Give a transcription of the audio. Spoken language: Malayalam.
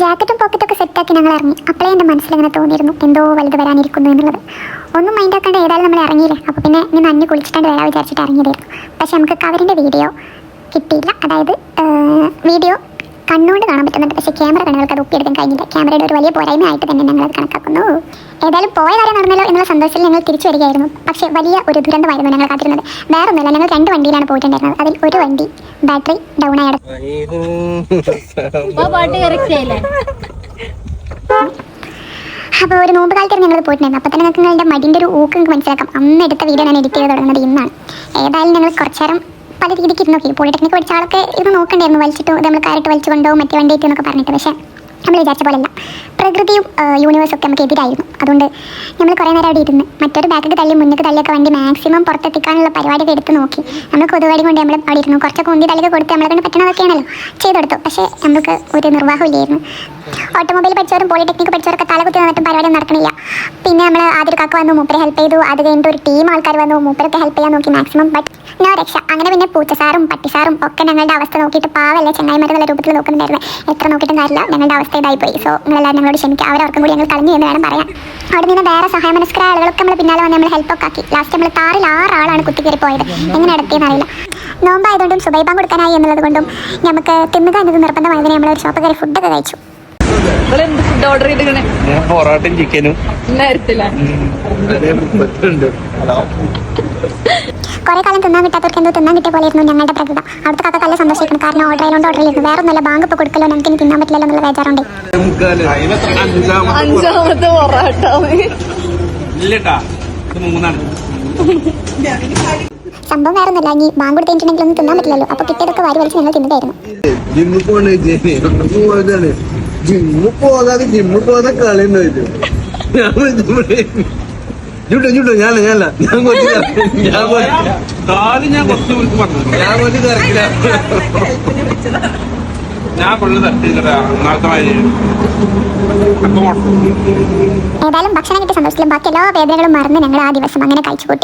ജാക്കറ്റും പോക്കറ്റൊക്കെ സെറ്റാക്കി ഞങ്ങൾ ഇറങ്ങി. അപ്പോഴേ എൻ്റെ മനസ്സിലിങ്ങനെ തോന്നിയിരുന്നു എന്തോ വലുത് വരാനിരിക്കുന്നു എന്നുള്ളത്. ഒന്നും മൈൻഡാക്കാണ്ട് ഏതായാലും നമ്മൾ ഇറങ്ങിയില്ലേ, അപ്പോൾ പിന്നെ ഇനി നഞ്ഞ് കുളിച്ചിട്ടാണ്ട് വരാൻ വിചാരിച്ചിട്ട് ഇറങ്ങിയതായിരുന്നു. പക്ഷെ നമുക്ക് കവറിൻ്റെ വീഡിയോ കിട്ടിയില്ല. അതായത് വീഡിയോ കണ്ണുകൊണ്ട് കാണാൻ പറ്റുന്നുണ്ട്, പക്ഷേ ക്യാമറ കണ്ണുകൾക്ക് അത് ഒപ്പിയെടുക്കാൻ കഴിഞ്ഞില്ല. ക്യാമറയുടെ ഒരു വലിയ പോരായ്മയായിട്ട് തന്നെ ഞങ്ങളത് കണക്കാക്കുന്നു. ഏതായാലും പോയ കാര്യം നടന്നല്ലോ എന്നുള്ള സന്തോഷത്തിൽ ഞങ്ങൾ തിരിച്ചു വരികയായിരുന്നു. പക്ഷേ വലിയ ഒരു ദുരന്തമായിരുന്നു ഞങ്ങൾ കാത്തിരുന്നത്. വേറൊന്നുമില്ല, ഞങ്ങൾ 2 വണ്ടിയിലാണ് പോയിട്ടുണ്ടായിരുന്നത്. അതിൽ ഒരു വണ്ടി ബാറ്ററി ഡൗൺ ആയി. അപ്പോൾ ഒരു നോമ്പ് കാലത്തായിരുന്നു ഞങ്ങൾ പോയിട്ടുണ്ടായിരുന്നു. അപ്പോൾ തന്നെ നിങ്ങൾക്ക് നിങ്ങളുടെ മടിൻ്റെ ഒരു ഊക്ക് നിങ്ങൾക്ക് മനസ്സിലാക്കാം. അന്ന് എടുത്ത വീഡിയോ ഞാൻ എഡിറ്റ് ചെയ്ത് തുടങ്ങുന്നത് ഇന്നാണ്. ഏതായാലും ഞങ്ങൾ കുറച്ചു നേരം പല രീതിക്ക് ഇരുന്ന് നോക്കി. പോളിടെക്നിക് പഠിച്ച ആളൊക്കെ ഇത് നോക്കണ്ടായിരുന്നു, വലിച്ചിട്ട് നമ്മൾ കാരറ്റ് വലിച്ചു കൊണ്ടുപോകും മറ്റേ വണ്ടിയിട്ട് എന്നൊക്കെ പറഞ്ഞിട്ട്. പക്ഷേ നമ്മൾ വിചാരിച്ച പോലെയല്ല, പ്രകൃതിയും യൂണിവേഴ്സൊക്കെ നമുക്ക് എതിരായിരുന്നു. അതുകൊണ്ട് നമ്മൾ കുറേ നേരം അവിടെ ഇരുന്ന് മറ്റൊരു ബാക്കിലേക്ക് തള്ളി മുന്നിലേക്ക് തള്ളിയൊക്കെ വണ്ടി മാക്സിമം പുറത്തെത്തിക്കാനുള്ള പരിപാടിയൊക്കെ എടുത്ത് നോക്കി. നമ്മൾ കൊതുവാടി കൊണ്ട് നമ്മൾ അവിടെ ഇരുന്നു. കുറച്ചൊക്കെ ഉന്തി തള്ളിയൊക്കെ കൊടുത്ത് നമ്മളെ കൊണ്ട് പറ്റുന്നതൊക്കെയാണല്ലോ ചെയ്തെടുത്തു. പക്ഷേ നമുക്ക് ഒരു നിർവാഹമില്ലായിരുന്നു. ഓട്ടോമൊബൈൽ പഠിച്ചവരും പോളിടെക്നിക് പഠിച്ചവരൊക്കെ തലകുത്തി നിന്നിട്ടും പരിപാടി നടക്കണില്ല. പിന്നെ നമ്മൾ ആദ്യം കാക്ക വന്നു, മൂപ്പരെ ഹെൽപ്പ് ചെയ്തു. അത് കഴിഞ്ഞിട്ട് ഒരു ടീം ആൾക്കാർ വന്നു, മൂപ്പരൊക്കെ ഹെൽപ്പ് ചെയ്യാൻ നോക്കി മാക്സിമം. ബട്ട് നോ രക്ഷ. അങ്ങനെ പിന്നെ പൂച്ചസാറും പട്ടിസാറും ഒക്കെ ഞങ്ങളുടെ അവസ്ഥ നോക്കിയിട്ട് പാവല്ലേ ചങ്ങായിമാരെന്നുള്ള രൂപത്തിൽ നോക്കുന്നുണ്ടായിരുന്നു. എത്ര നോക്കിയിട്ടും കാര്യമില്ല, ഞങ്ങളുടെ അവസ്ഥ ഇതായിപ്പോയി. സോ നിങ്ങളെല്ലാവരും ഞങ്ങളോട് ക്ഷമിക്കുക. അവരവർക്കും കൂടി ഞങ്ങൾ കളഞ്ഞു എന്ന് വേണം പറയാം. അവിടെ നിന്ന് വേറെ സഹായമനസ്കരായ ആളുകളൊക്കെ നമ്മൾ പിന്നാലെ വന്ന് നമ്മൾ ഹെൽപ്പൊക്കെ ആക്കി. ലാസ്റ്റ് നമ്മൾ കാറിൽ 6 ആളാണ് കുത്തിക്കയറി പോയത്. എങ്ങനെ നടത്തിയെന്ന് അറിയില്ല. നോമ്പായതുകൊണ്ടും സുബൈബാൻ കൊടുക്കാനായി എന്നുള്ളത് കൊണ്ടും നമുക്ക് തിന്നുക എന്നത് നിർബന്ധമായതിനെ നമ്മൾ ഒരു ഷോപ്പ് കയറി ഫുഡൊക്കെ കഴിച്ചു. ഓർഡർ ചെയ്തിരിക്കണേ പൊറോട്ടയും ചിക്കനും കുറെ കാലം തിന്നാൻ കിട്ടാത്തവർക്ക് എന്തോ തിന്നാൻ കിട്ടിയ പോലെയായിരുന്നു ഞങ്ങളുടെ പ്രകൃത. അവിടുത്തെ കാക്ക നല്ല സന്തോഷിക്കണം. കാരണം ഓർഡർ ചെയ്തു. വേറെ ഒന്നുമല്ല, ബാങ്ക് ഇപ്പോൾ കൊടുക്കലോ ഞങ്ങൾക്ക് ഇനി തിന്നാൻ പറ്റില്ലല്ലോ എന്നുള്ള ബേജാറുണ്ട്. 5ാമത്തെ പൊറോട്ട സംഭവം വേറെ ഒന്നുമില്ല, ഇനി ബാങ്ക് കൊടുത്തിട്ടുണ്ടെങ്കിൽ ഒന്നും തിന്നാൻ പറ്റില്ലല്ലോ. അപ്പോൾ കിട്ടിയതൊക്കെ വാരി വലിച്ച് ഞങ്ങൾ തിന്നിട്ടായിരുന്നു. ജിമ്മ് പോകാതെ കളിയുണ്ടോ ഇത്? ചുട്ടോ ഞാനല്ല ഞാൻ കുറച്ച് തിരക്കില്ല. ഏതായാലും ഭക്ഷണം കിട്ടിയ സന്തോഷത്തിലും ബാക്കി എല്ലാ വേദനകളും മറന്ന് ഞങ്ങൾ ആ ദിവസം അങ്ങനെ കഴിച്ചു കൂട്ടി.